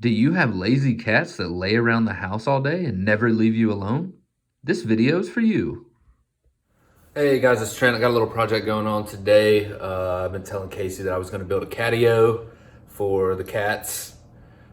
Do you have lazy cats that lay around the house all day and never leave you alone? This video is for you. Hey guys, it's Trent. I got a little project going on today. I've been telling Casey that I was going to build a catio for the cats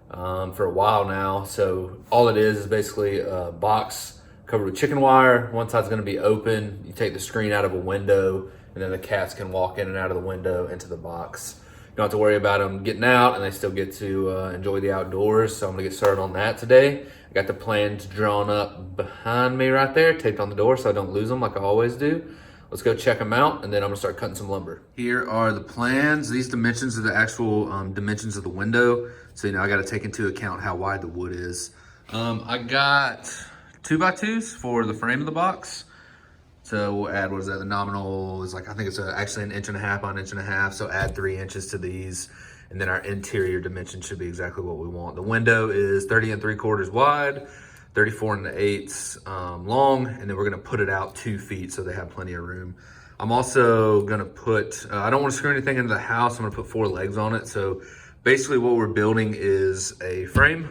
for a while now. So all it is basically a box covered with chicken wire. One side's going to be open. You take the screen out of a window and then the cats can walk in and out of the window into the box. You don't have to worry about them getting out, and they still get to enjoy the outdoors. So I'm gonna get started on that today. I got the plans drawn up behind me right there, taped on the door so I don't lose them like I always do. Let's go check them out, and then I'm gonna start cutting some lumber. Here are the plans. These dimensions are the actual dimensions of the window. So, I gotta take into account how wide the wood is. I got 2x2s for the frame of the box. So we'll add, what is that? The nominal is like, I think it's actually an 1.5 inches by 1.5 inches. So add 3 inches to these. And then our interior dimension should be exactly what we want. The window is 30 3/4 wide, 34 1/8 long. And then we're gonna put it out 2 feet so they have plenty of room. I'm also gonna put, I don't wanna screw anything into the house. I'm gonna put 4 legs on it. So basically what we're building is a frame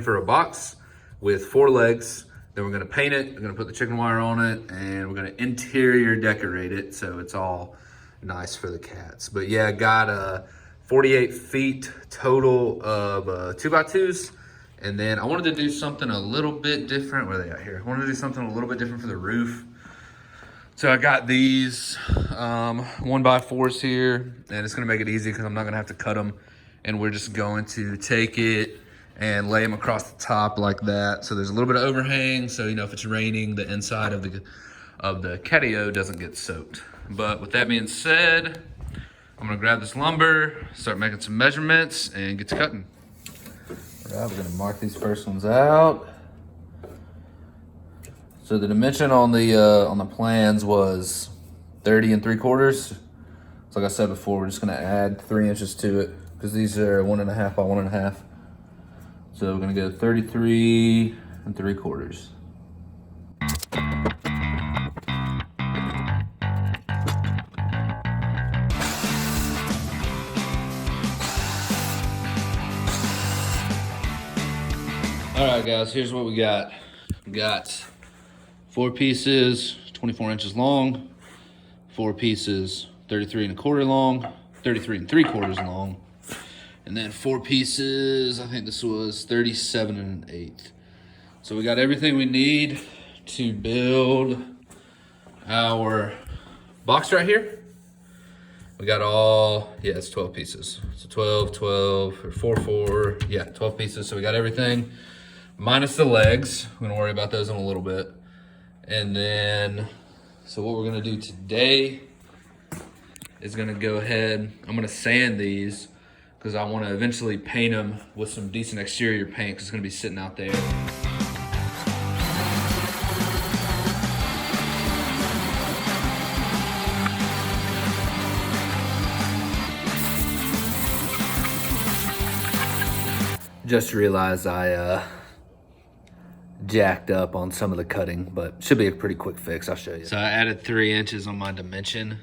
for a box with 4 legs. Then we're gonna paint it, we're gonna put the chicken wire on it, and we're gonna interior decorate it so it's all nice for the cats. But yeah, got 48 feet total of 2x2s. And then I wanted to do something a little bit different. Where are they at here? I wanted to do something a little bit different for the roof. So I got these 1x4s here, and it's gonna make it easy because I'm not gonna have to cut them. And we're just going to take it and lay them across the top like that. So there's a little bit of overhang. So, if it's raining, the inside of the catio doesn't get soaked. But with that being said, I'm gonna grab this lumber, start making some measurements, and get to cutting. All right, we're gonna mark these first ones out. So the dimension on the plans was 30 3/4. So like I said before, we're just gonna add 3 inches to it because these are 1.5 by 1.5. So we're gonna go 33 3/4. All right, guys, here's what we got. We got 4 pieces, 24 inches long, 4 pieces, 33 1/4 long, 33 3/4 long. And then 4 pieces, I think this was 37 1/8. So we got everything we need to build our box right here. We got it's 12 pieces. So 12, or 4, yeah, 12 pieces. So we got everything minus the legs. We're gonna worry about those in a little bit. And then, so what we're gonna do today is gonna go ahead, I'm gonna sand these because I want to eventually paint them with some decent exterior paint because it's going to be sitting out there. Just realized I jacked up on some of the cutting, but should be a pretty quick fix. I'll show you. So I added 3 inches on my dimension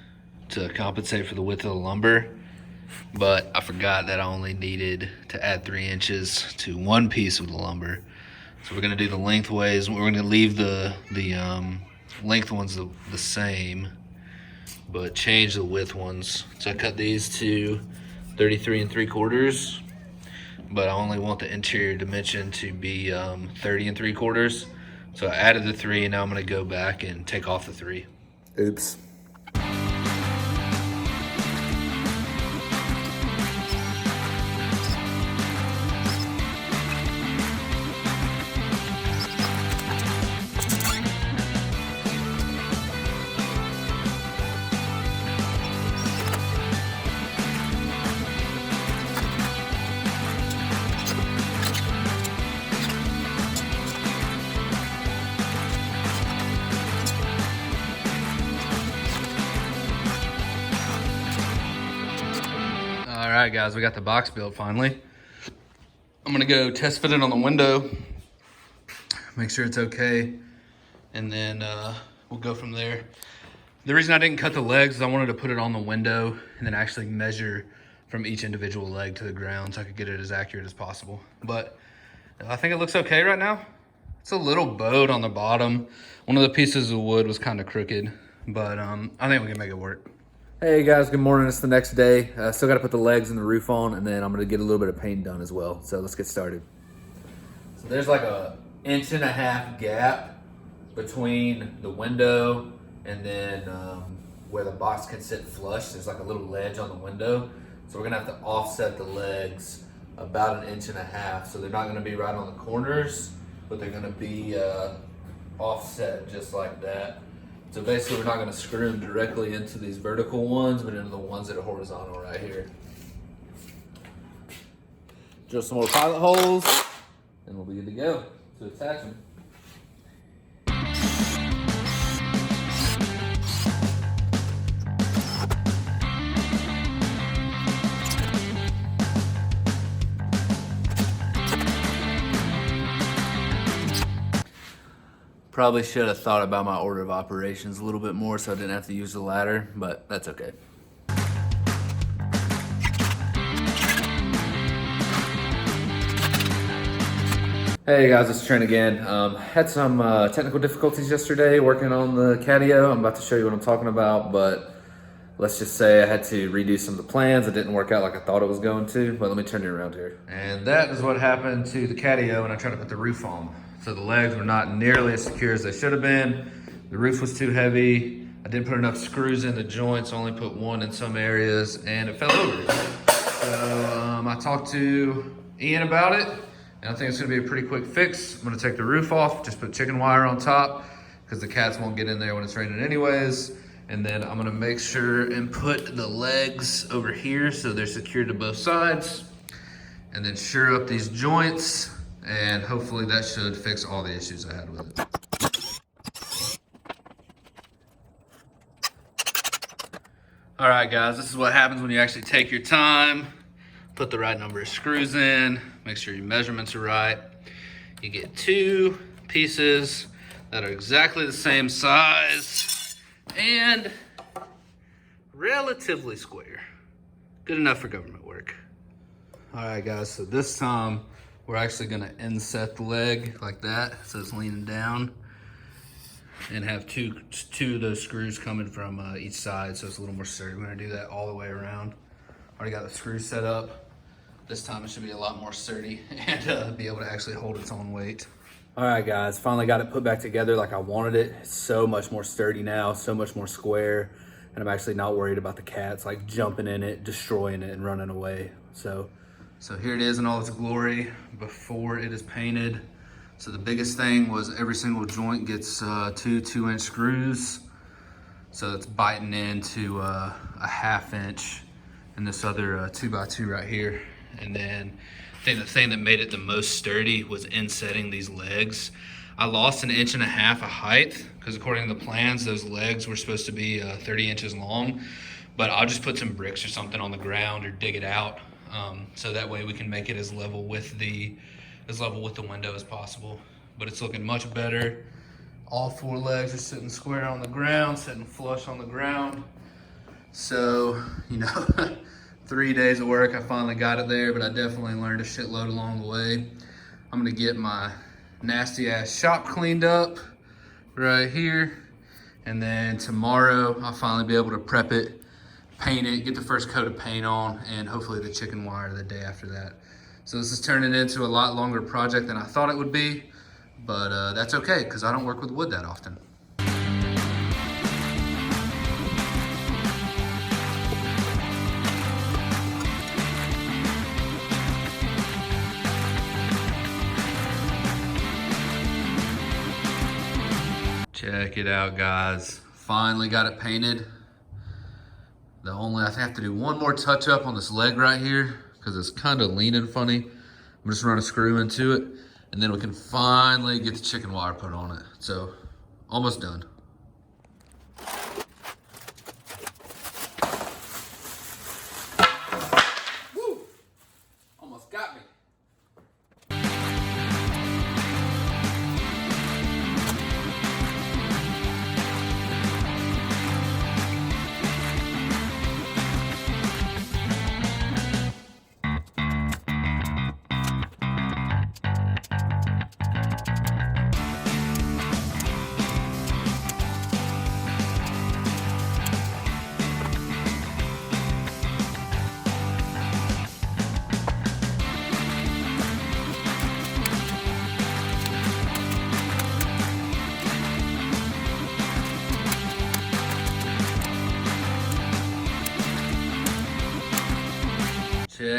to compensate for the width of the lumber. But I forgot that I only needed to add 3 inches to 1 piece of the lumber. So we're gonna do the lengthways. We're gonna leave the length ones the same, but change the width ones. So I cut these to 33 3/4, but I only want the interior dimension to be 30 3/4. So I added the 3, and now I'm gonna go back and take off the 3. Oops. All right, guys, we got the box built finally. I'm gonna go test fit it on the window, make sure it's okay, and then we'll go from there. The reason I didn't cut the legs is I wanted to put it on the window and then actually measure from each individual leg to the ground so I could get it as accurate as possible. But I think it looks okay right now. It's a little bowed on the bottom. One of the pieces of wood was kind of crooked, but I think we can make it work. Hey guys, good morning. It's the next day. Still got to put the legs and the roof on, and then I'm going to get a little bit of paint done as well. So let's get started. So there's like a 1.5 inch gap between the window and then where the box can sit flush. There's like a little ledge on the window. So we're going to have to offset the legs about 1.5 inches. So they're not going to be right on the corners, but they're going to be offset just like that. So basically we're not going to screw them directly into these vertical ones, but into the ones that are horizontal right here. Drill some more pilot holes, and we'll be good to go to attach them. Probably should have thought about my order of operations a little bit more so I didn't have to use the ladder, but that's okay. Hey guys, it's Trent again. Had some technical difficulties yesterday working on the Catio. I'm about to show you what I'm talking about, but let's just say I had to redo some of the plans. It didn't work out like I thought it was going to, but let me turn it around here. And that is what happened to the Catio when I tried to put the roof on. So the legs were not nearly as secure as they should have been. The roof was too heavy. I didn't put enough screws in the joints, only put one in some areas, and it fell over. So I talked to Ian about it, and I think it's gonna be a pretty quick fix. I'm gonna take the roof off, just put chicken wire on top, because the cats won't get in there when it's raining anyways. And then I'm gonna make sure and put the legs over here so they're secured to both sides, and then sure up these joints, and hopefully that should fix all the issues I had with it. All right, guys, this is what happens when you actually take your time, put the right number of screws in, make sure your measurements are right. You get 2 pieces that are exactly the same size and relatively square. Good enough for government work. All right, guys, so this time we're actually gonna inset the leg like that, so it's leaning down, and have two of those screws coming from each side, so it's a little more sturdy. We're gonna do that all the way around. Already got the screws set up. This time it should be a lot more sturdy and be able to actually hold its own weight. All right, guys, finally got it put back together like I wanted it. It's so much more sturdy now, so much more square, and I'm actually not worried about the cats like jumping in it, destroying it, and running away. So here it is in all its glory before it is painted. So the biggest thing was every single joint gets 2 2-inch screws. So it's biting into a 1/2 inch, and this other 2x2 right here. And then I think the thing that made it the most sturdy was insetting these legs. I lost 1.5 inches of height because according to the plans, those legs were supposed to be 30 inches long. But I'll just put some bricks or something on the ground or dig it out. So that way we can make it as level with the window as possible. But it's looking much better. All 4 legs are sitting square on the ground, sitting flush on the ground. So, 3 days of work, I finally got it there, but I definitely learned a shitload along the way. I'm gonna get my nasty ass shop cleaned up right here. And then tomorrow I'll finally be able to prep it, paint it, get the first coat of paint on, and hopefully the chicken wire the day after that. So this is turning into a lot longer project than I thought it would be, but that's okay, because I don't work with wood that often. Check it out, guys. Finally got it painted. I have to do one more touch up on this leg right here because it's kind of leaning funny. I'm just running a screw into it, and then we can finally get the chicken wire put on it. So, almost done. Woo! Almost got me.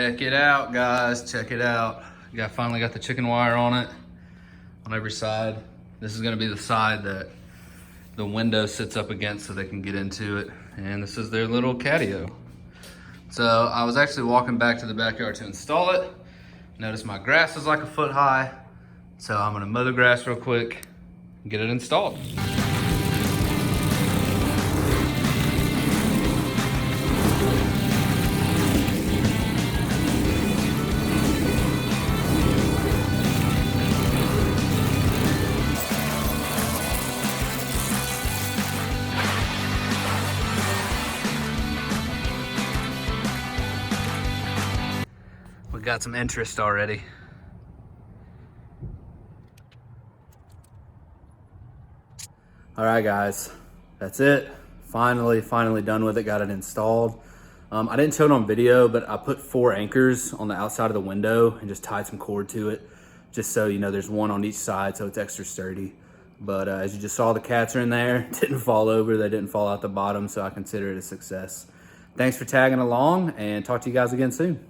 Check it out, guys, check it out. Finally got the chicken wire on it, on every side. This is gonna be the side that the window sits up against so they can get into it. And this is their little catio. So I was actually walking back to the backyard to install it. Notice my grass is like a foot high. So I'm gonna mow the grass real quick and get it installed. We got some interest already. All right, guys, that's it. Finally done with it, got it installed. I didn't show it on video, but I put 4 anchors on the outside of the window and just tied some cord to it, just so you know there's one on each side, so it's extra sturdy. But as you just saw, the cats are in there, didn't fall over, they didn't fall out the bottom, so I consider it a success. Thanks for tagging along, and talk to you guys again soon.